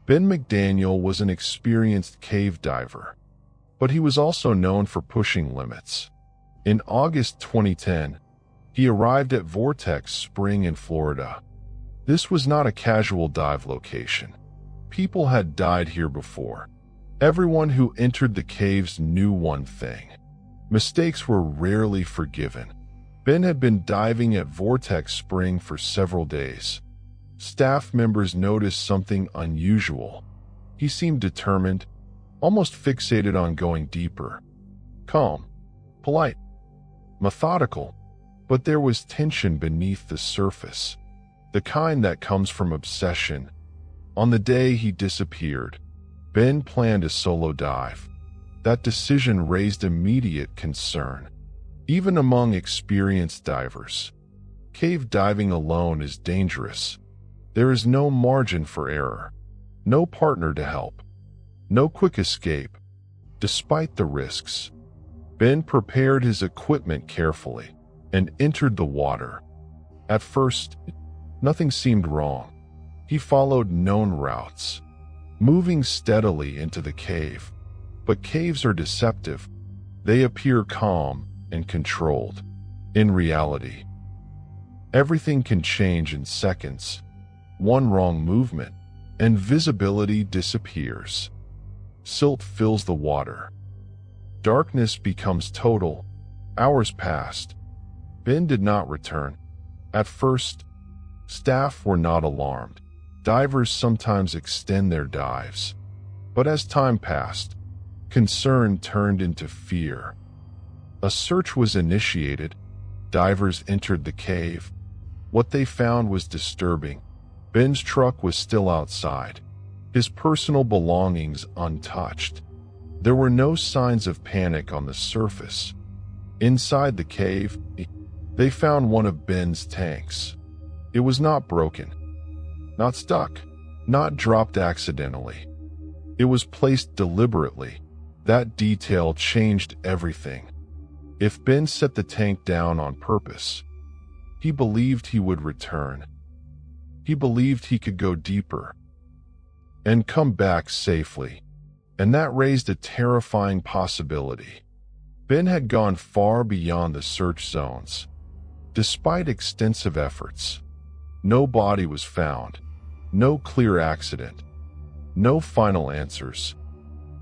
Ben McDaniel was an experienced cave diver, but he was also known for pushing limits. In August 2010, he arrived at Vortex Spring in Florida. This was not a casual dive location. People had died here before. Everyone who entered the caves knew one thing: mistakes were rarely forgiven. Ben had been diving at Vortex Spring for several days. Staff members noticed something unusual. He seemed determined, almost fixated on going deeper. Calm, polite, methodical, but there was tension beneath the surface, the kind that comes from obsession. On the day he disappeared, Ben planned a solo dive. That decision raised immediate concern, even among experienced divers. Cave diving alone is dangerous. There is no margin for error, no partner to help, no quick escape. Despite the risks, Ben prepared his equipment carefully and entered the water. At first, nothing seemed wrong. He followed known routes, moving steadily into the cave. But caves are deceptive. They appear calm and controlled. In reality, everything can change in seconds. One wrong movement, and visibility disappears. Silt fills the water. Darkness becomes total. Hours passed. Ben did not return. At first, staff were not alarmed. Divers sometimes extend their dives. But as time passed, concern turned into fear. A search was initiated. Divers entered the cave. What they found was disturbing. Ben's truck was still outside, his personal belongings untouched. There were no signs of panic on the surface. Inside the cave, they found one of Ben's tanks. It was not broken, not stuck, not dropped accidentally. It was placed deliberately. That detail changed everything. If Ben set the tank down on purpose, he believed he would return. He believed he could go deeper and come back safely, and that raised a terrifying possibility. Ben had gone far beyond the search zones. Despite extensive efforts, no body was found, no clear accident, no final answers.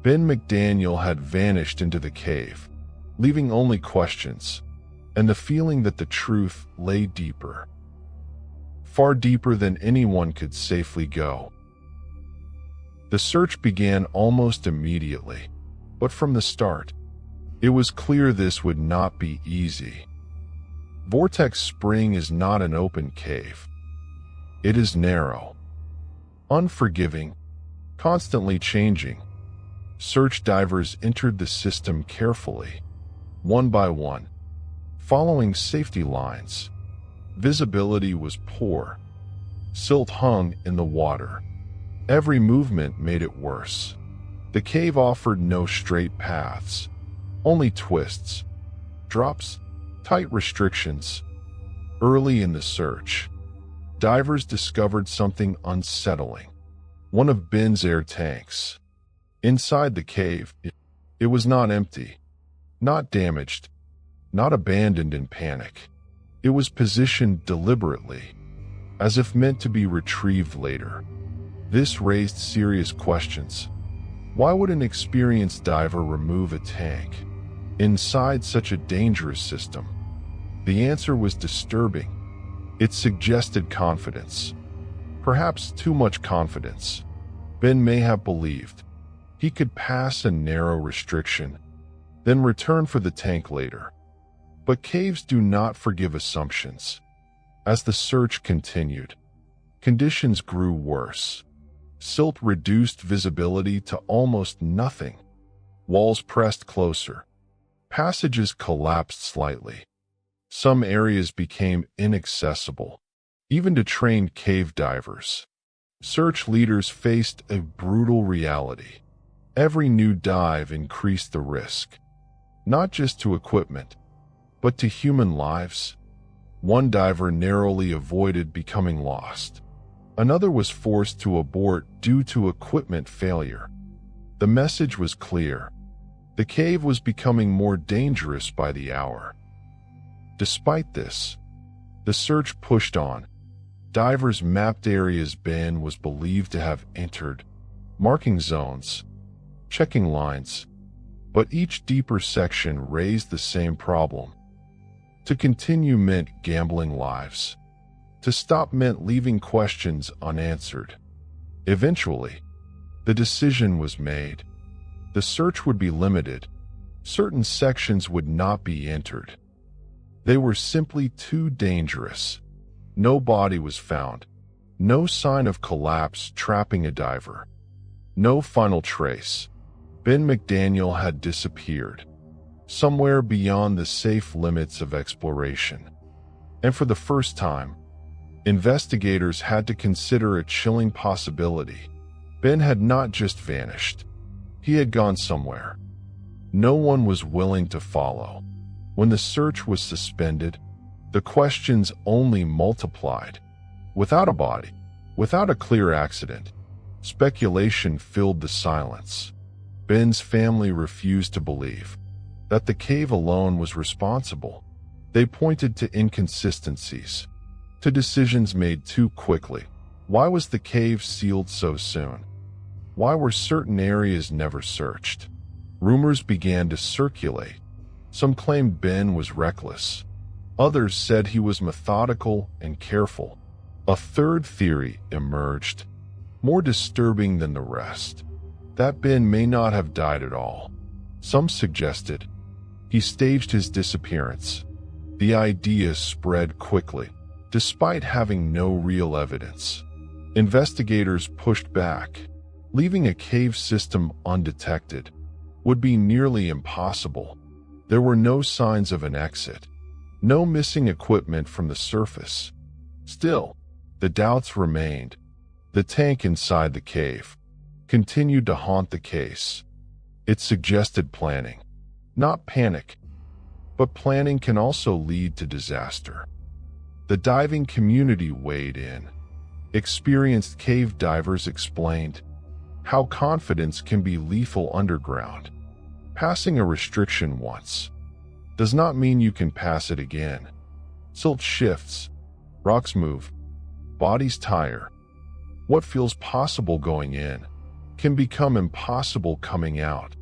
Ben McDaniel had vanished into the cave, leaving only questions, and the feeling that the truth lay deeper. Far deeper than anyone could safely go. The search began almost immediately, but from the start, it was clear this would not be easy. Vortex Spring is not an open cave. It is narrow, unforgiving, constantly changing. Search divers entered the system carefully, one by one, following safety lines. Visibility was poor. Silt hung in the water. Every movement made it worse. The cave offered no straight paths, only twists, drops, tight restrictions. Early in the search, divers discovered something unsettling. One of Ben's air tanks. Inside the cave, it was not empty, not damaged, not abandoned in panic. It was positioned deliberately, as if meant to be retrieved later. This raised serious questions. Why would an experienced diver remove a tank inside such a dangerous system? The answer was disturbing. It suggested confidence. Perhaps too much confidence. Ben may have believed he could pass a narrow restriction, then return for the tank later. But caves do not forgive assumptions. As the search continued, conditions grew worse. Silt reduced visibility to almost nothing. Walls pressed closer. Passages collapsed slightly. Some areas became inaccessible, even to trained cave divers. Search leaders faced a brutal reality. Every new dive increased the risk, not just to equipment, but to human lives. One diver narrowly avoided becoming lost. Another was forced to abort due to equipment failure. The message was clear. The cave was becoming more dangerous by the hour. Despite this, the search pushed on. Divers mapped areas Ben was believed to have entered, marking zones, checking lines, but each deeper section raised the same problem. To continue meant gambling lives. To stop meant leaving questions unanswered. Eventually, the decision was made. The search would be limited. Certain sections would not be entered. They were simply too dangerous. No body was found. No sign of collapse trapping a diver. No final trace. Ben McDaniel had disappeared, somewhere beyond the safe limits of exploration. And for the first time, investigators had to consider a chilling possibility. Ben had not just vanished. He had gone somewhere. No one was willing to follow. When the search was suspended, the questions only multiplied. Without a body, without a clear accident, speculation filled the silence. Ben's family refused to believe that the cave alone was responsible. They pointed to inconsistencies, to decisions made too quickly. Why was the cave sealed so soon? Why were certain areas never searched? Rumors began to circulate. Some claimed Ben was reckless. Others said he was methodical and careful. A third theory emerged, more disturbing than the rest, that Ben may not have died at all. Some suggested he staged his disappearance. The idea spread quickly, despite having no real evidence. Investigators pushed back. Leaving a cave system undetected would be nearly impossible. There were no signs of an exit, no missing equipment from the surface. Still, the doubts remained. The tank inside the cave continued to haunt the case. It suggested planning, not panic, but planning can also lead to disaster. The diving community weighed in. Experienced cave divers explained how confidence can be lethal underground. Passing a restriction once does not mean you can pass it again. Silt shifts, rocks move, bodies tire. What feels possible going in can become impossible coming out.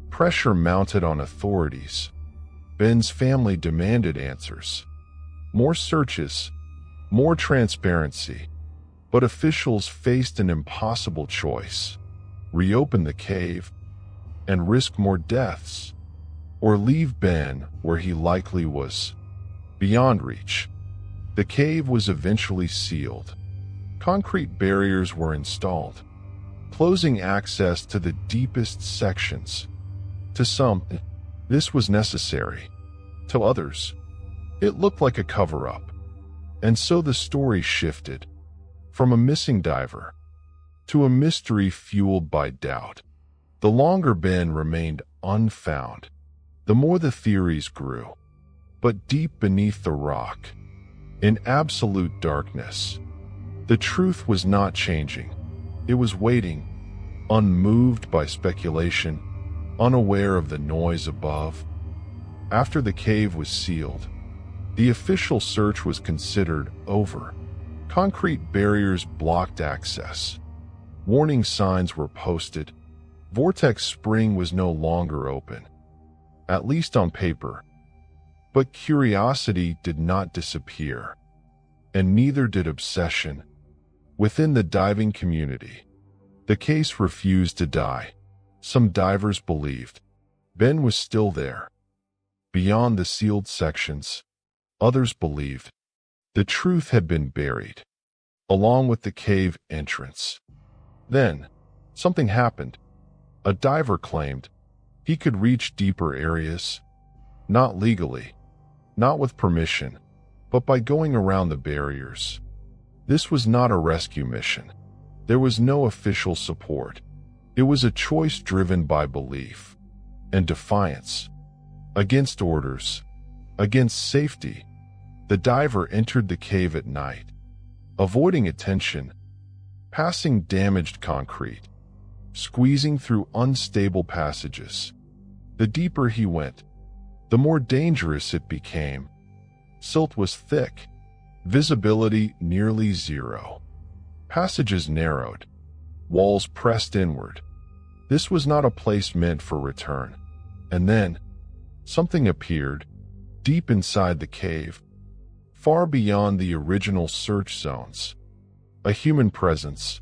Pressure mounted on authorities. Ben's family demanded answers. More searches, more transparency. But officials faced an impossible choice: reopen the cave and risk more deaths, or leave Ben where he likely was, beyond reach. The cave was eventually sealed. Concrete barriers were installed, closing access to the deepest sections. To some, this was necessary. To others, it looked like a cover-up. And so the story shifted from a missing diver to a mystery fueled by doubt. The longer Ben remained unfound, the more the theories grew. But deep beneath the rock, in absolute darkness, the truth was not changing. It was waiting, unmoved by speculation, unaware of the noise above. After the cave was sealed, the official search was considered over. Concrete barriers blocked access. Warning signs were posted. Vortex Spring was no longer open, at least on paper. But curiosity did not disappear, and neither did obsession. Within the diving community, the case refused to die. Some divers believed Ben was still there, beyond the sealed sections. Others believed the truth had been buried, along with the cave entrance. Then, something happened. A diver claimed he could reach deeper areas, not legally, not with permission, but by going around the barriers. This was not a rescue mission. There was no official support. It was a choice driven by belief and defiance. Against orders, against safety, the diver entered the cave at night, avoiding attention, passing damaged concrete, squeezing through unstable passages. The deeper he went, the more dangerous it became. Silt was thick, visibility nearly zero. Passages narrowed, walls pressed inward. This was not a place meant for return. And then, something appeared, deep inside the cave, far beyond the original search zones. A human presence,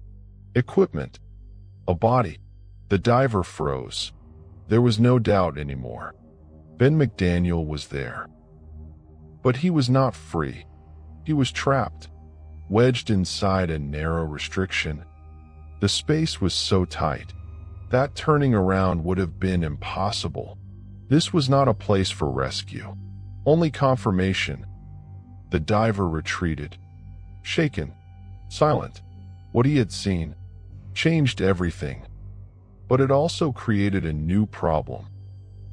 equipment, a body. The diver froze. There was no doubt anymore. Ben McDaniel was there. But he was not free. He was trapped, wedged inside a narrow restriction. The space was so tight that turning around would have been impossible. This was not a place for rescue, only confirmation. The diver retreated, shaken, silent. What he had seen changed everything, but it also created a new problem.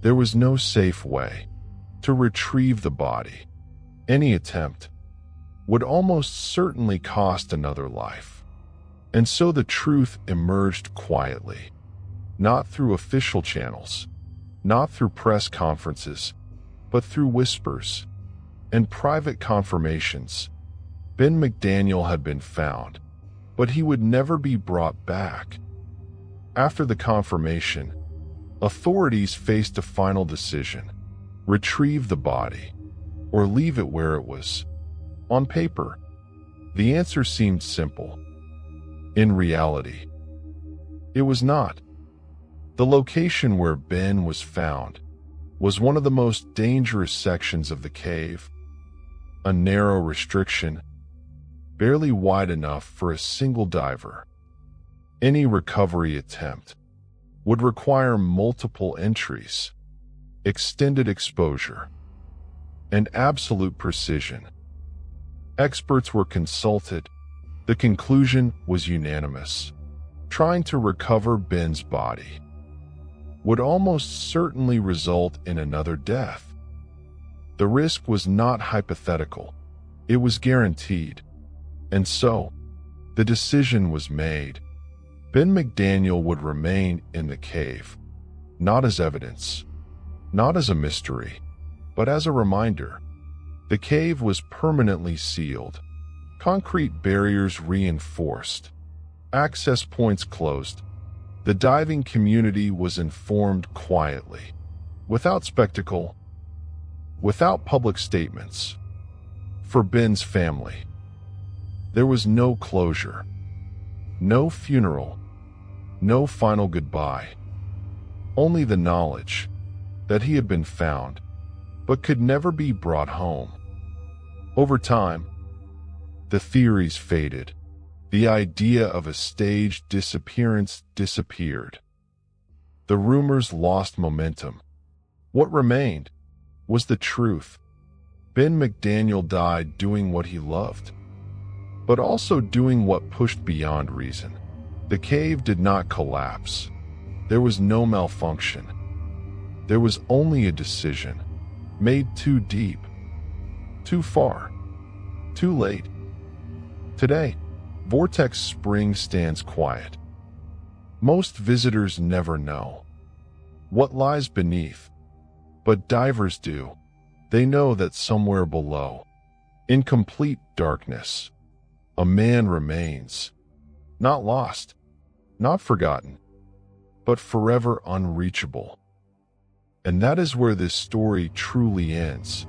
There was no safe way to retrieve the body. Any attempt would almost certainly cost another life. And so the truth emerged quietly, not through official channels, not through press conferences, but through whispers and private confirmations. Ben McDaniel had been found, but he would never be brought back. After the confirmation, authorities faced a final decision: retrieve the body or leave it where it was. On paper, the answer seemed simple. In reality, it was not. The location where Ben was found was one of the most dangerous sections of the cave, a narrow restriction, barely wide enough for a single diver. Any recovery attempt would require multiple entries, extended exposure, and absolute precision. Experts were consulted. The conclusion was unanimous. Trying to recover Ben's body would almost certainly result in another death. The risk was not hypothetical. It was guaranteed. And so, the decision was made. Ben McDaniel would remain in the cave, not as evidence, not as a mystery, but as a reminder. The cave was permanently sealed, concrete barriers reinforced, access points closed. The diving community was informed quietly, without spectacle, without public statements. For Ben's family, there was no closure, no funeral, no final goodbye. Only the knowledge that he had been found, but could never be brought home. Over time, the theories faded. The idea of a staged disappearance disappeared. The rumors lost momentum. What remained was the truth. Ben McDaniel died doing what he loved, but also doing what pushed beyond reason. The cave did not collapse. There was no malfunction. There was only a decision, made too deep, too far, too late. Today, Vortex Spring stands quiet. Most visitors never know what lies beneath, but divers do. They know that somewhere below, in complete darkness, a man remains, not lost, not forgotten, but forever unreachable. And that is where this story truly ends.